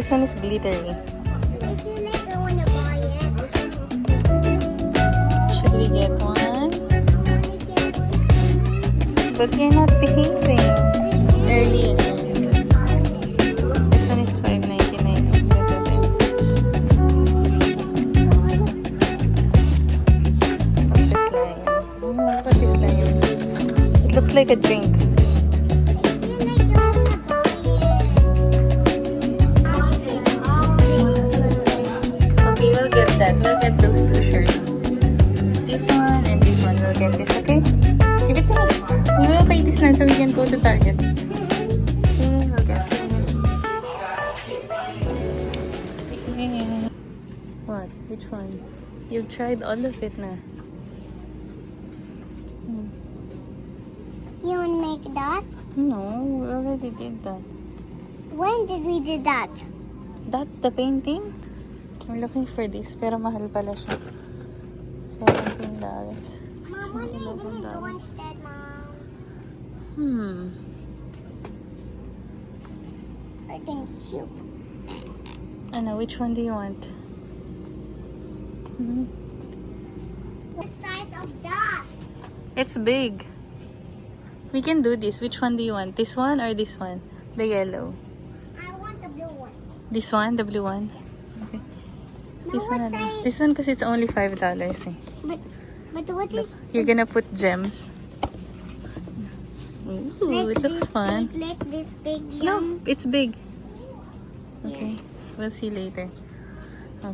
This one is glittery. I feel like I wanna buy it. Should we get one? I wanna get one. But you're not behaving. Earlier. This one is $5.99. Look at this slime. It looks like a drink. Okay, we'll get that. We'll get those two shirts. This one and this one. We'll get this, okay? Give it to me. We will pay this now so we can go to Target. Okay, we'll get this. Okay. What? Which one? You've tried all of it na. You wanna make that? No, we already did that. When did we do that? That, the painting? We're looking for this, pero mahal pala siya. $17. Mom, when are you gonna go $11. instead, Mom? We're gonna soup. Ano, which one do you want? The size of that. It's big. We can do this. Which one do you want? This one or this one? The yellow. I want the blue one. This one? The blue one? Okay. No, This one, what ano? size? This one because it's only $5 eh. But what is? You're gonna put gems. Ooh, it looks this fun. Big, like this big No, yum. it's big. Yeah. Okay, we'll see later.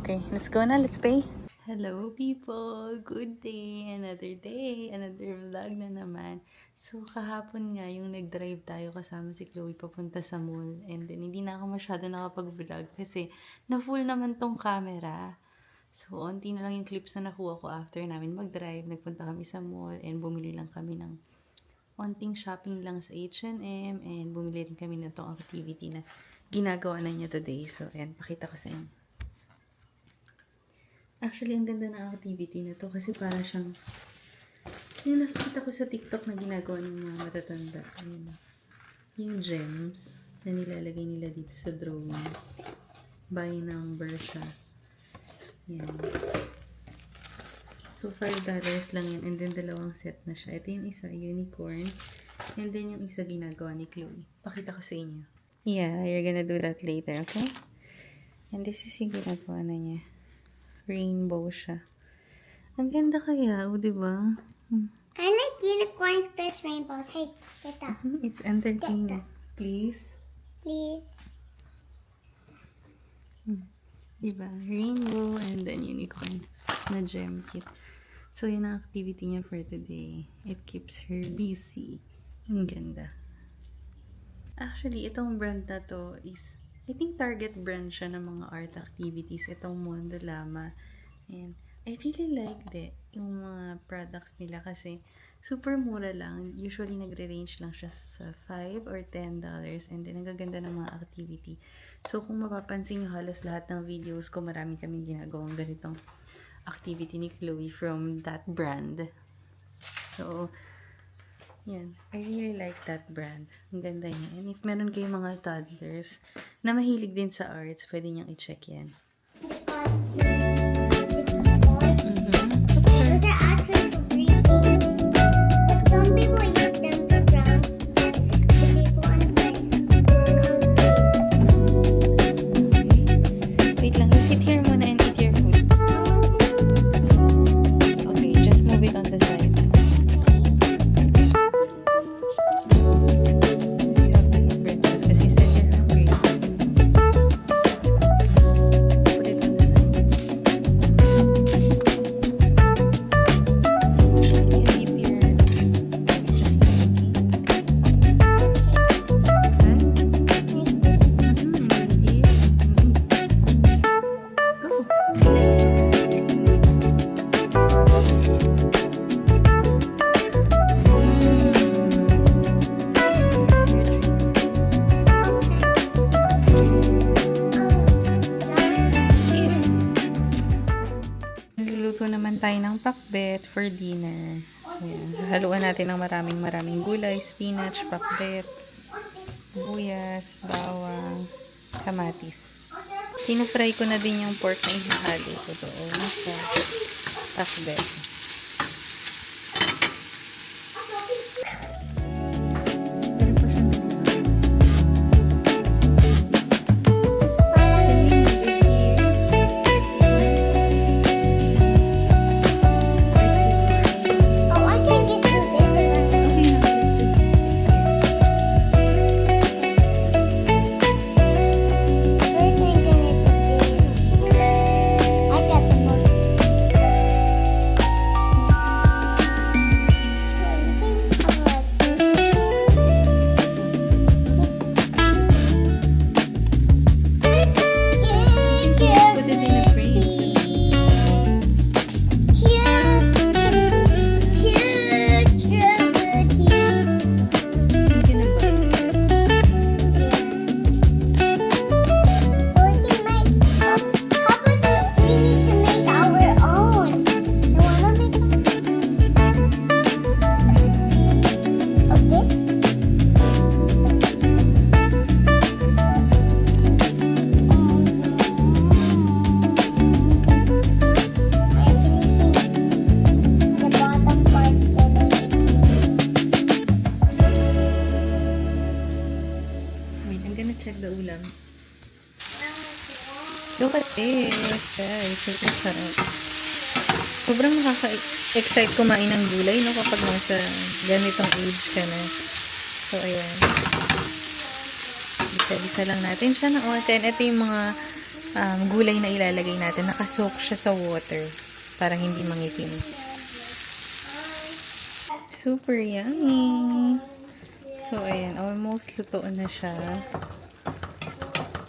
Okay, let's go na. Let's pay. Hello people! Good day! Another day! Another vlog na naman. So, kahapon nga yung nag-drive tayo kasama si Chloe papunta sa mall. And then, hindi na ako masyado nakapag-vlog kasi na-full naman tong camera. So, onti na lang yung clips na nakuha ko after namin mag-drive. Nagpunta kami sa mall and bumili lang kami ng onting shopping lang sa H&M and bumili rin kami na tong activity na ginagawa na niya today. So, ayan, pakita ko sa inyo. Actually, ang ganda ng activity na to kasi para siyang yung nakikita ko sa TikTok na ginagawa ng mga matatanda. Ayun. Yung gems na nilalagay nila dito sa drawing. By number siya. Yan. So, $5 lang yan. And then, dalawang set na siya. Ito yung isa, unicorn. And then, yung isa ginagawa ni Chloe. Pakita ko sa inyo. Yeah, you're gonna do that later, okay? And this is yung ginagawa na niya. Rainbow siya. Ang ganda kaya, o, diba? I like unicorns plus rainbows. Hey, get that, It's entertaining. Please. please. Diba? Rainbow and then unicorn na gem kit. So, yun ang activity niya for today. It keeps her busy. Ang ganda. Actually, itong brand na to is, I think target brand siya ng mga art activities. Itong Mondo Llama. And I really like yung mga products nila kasi super mura lang. Usually, nagre-range lang siya sa $5 or $10. And then, ang gaganda ng mga activity. So, kung mapapansin nyo, halos lahat ng videos ko, marami kaming ginagawang ganitong activity ni Chloe from that brand. So, yan. I really like that brand. Ang ganda niya. And if meron kayong mga toddlers na mahilig din sa arts, pwede niyang i-check yan. Those are actually for breathing. Some people use them for drums. The people on site Wait lang. You sit here muna and eat your food. Okay, just move it on the side. You have to eat breakfast kasi you said you're hungry. Put it on the side. You keep your directions. Nagluluto naman tayo ng pakbet for dinner. So, yan. Haluan natin ng maraming gulay, spinach, pakbet, buyas, bawang, kamatis. Pinafry ko na din yung pork na ihahalo ko doon sa pakbet. Oh, I can just do this one. First, I'm gonna do this. I got the most. Put it in a frame. Hindi na ba? The bottom part that I Wait, I'm gonna check the ulam. Look at this. Guys, super sarap. Sobrang nakaka-excite kumain ng gulay, no? Kapag nasa ganitong age ka na. So, ayan. Bisa-bisa lang natin siya ng oten. Ito yung mga gulay na ilalagay natin. Nakasoak siya sa water para hindi mangitim. Super yummy! So, ayan. Almost luto na siya.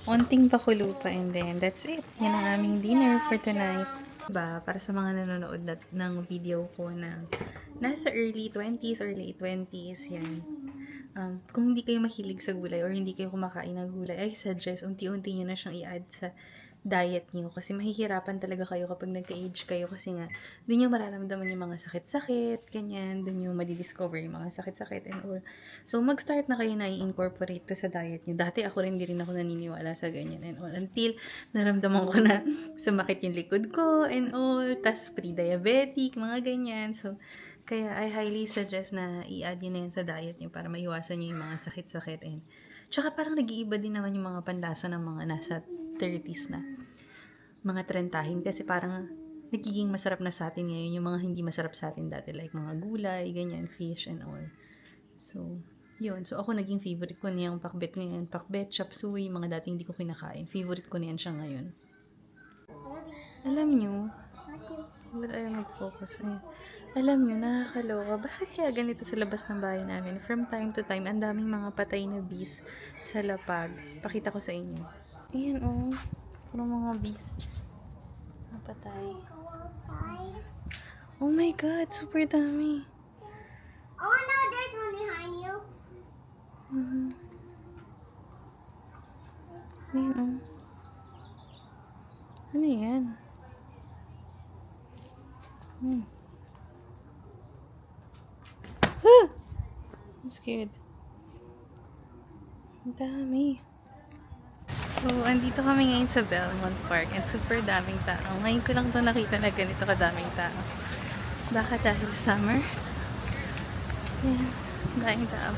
Onting pakulo pa and then that's it. Yan ang aming dinner for tonight. Diba? Para sa mga nanonood ng video ko na nasa early 20s or late 20s, yan. Kung hindi kayo mahilig sa gulay or hindi kayo kumakain ng gulay, I suggest unti-unti nyo na siyang i-add sa diet nyo. Kasi mahihirapan talaga kayo kapag nagka-age kayo kasi nga, dun yung mararamdaman yung mga sakit-sakit, ganyan, dun yung madidiscover yung mga sakit-sakit and all. So, mag-start na kayo na i-incorporate to sa diet nyo. Dati ako rin, hindi rin ako naniniwala sa ganyan and all. Until naramdaman ko na sumakit yung likod ko and all, tas pre-diabetic, mga ganyan. So, kaya I highly suggest na i-add yun na yan sa diet nyo para maiwasan nyo yung mga sakit-sakit. And, tsaka parang nag-iiba din naman yung mga panlasa ng mga nasa 30s na. Mga trentahin. Kasi parang nagiging masarap na sa atin ngayon yung mga hindi masarap sa atin dati. Like mga gulay, ganyan, fish and all. So, yun. So, ako naging favorite ko niyang pakbet ngayon. Pakbet, chop suey, mga dating hindi ko kinakain. Favorite ko niyan siya ngayon. Alam nyo, but ayaw mag-focus. Ayun. Alam nyo, nakakaloka. Bakit kaya ganito sa labas ng bahay namin? From time to time, ang daming mga patay na bees sa lapag. Pakita ko sa inyo. Ayan, oh. Puro mga bees. Napatay. Oh my God, super dami. Oh no, there's one behind you. Ayan, oh. Ano yan? Ah! I'm scared. Ang dami. So, andito kami ngayon sa Belmont Park and super daming tao. Ngayon ko lang ito nakita na ganito kadaming tao. Baka dahil summer. Ayan, daming tao.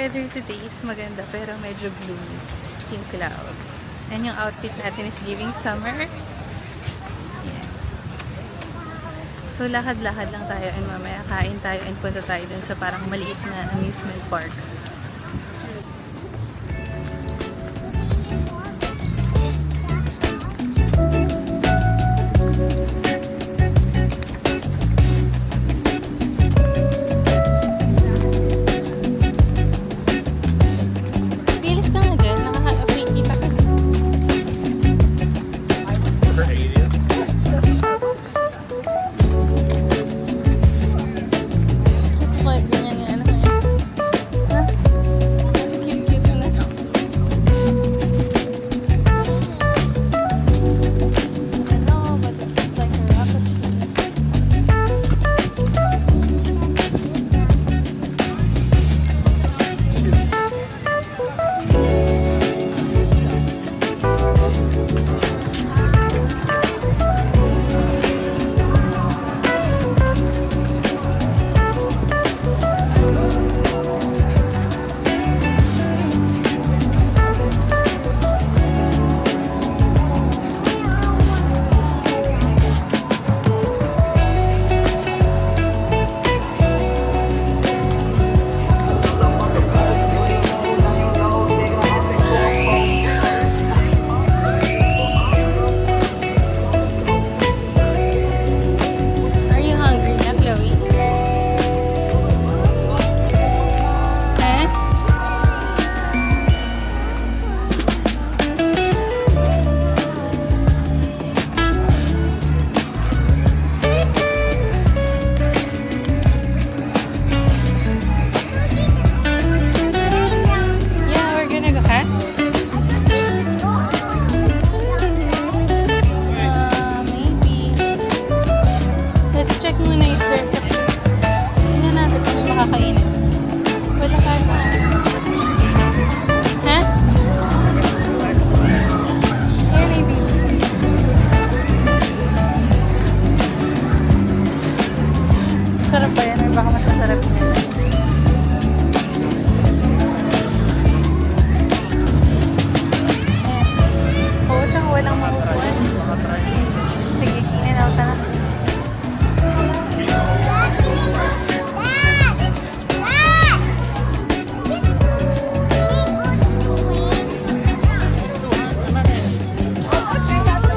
weather today is maganda pero medyo gloomy yung clouds. And yung outfit natin is giving summer. Yeah. So lakad-lakad lang tayo and mamaya kain tayo and punta tayo dun sa parang maliit na amusement park. Bilis ka nga dyan, nakaka-free kita ka. Cute ko, ganyan yung ano ko yun. Ha? Cute-cute na. Hello, but it looks like a rocket ship. Are you hungry na, Chloe? Eh? Yeah, we're gonna go, huh? Maybe. Let's check muna if there's a... Tingnan natin kung may makakainin. Wala ka na. Ha? Ayan ay babies. Sarap ba yan? Or baka mas masarap yan? Ayan. Oo, tsaka walang maupuan. Sige, kinin ako tara.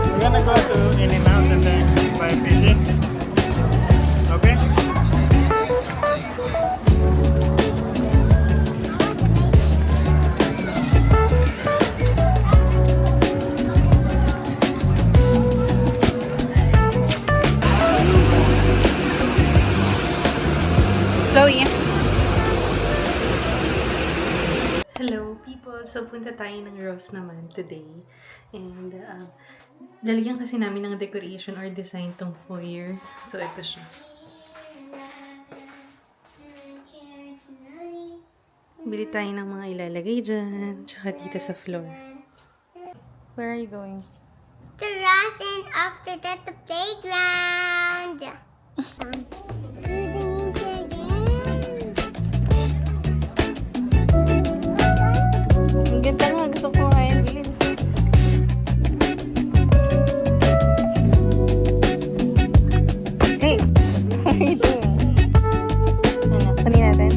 We're gonna go to In-N-Out and then buy fishing. Okay? Chloe. Hello people! So punta tayo ng Ross naman today. And lalagyan kasi namin ng decoration or design tong foyer. So ito siya. Bili tayo ng mga ilalagay dyan. Tsaka dito sa floor. Where are you going? The grass and after that the playground. Ang ganda nga. Gusto ko nga yan. Bilis. Hey! What are you doing? Ano? Kunin natin?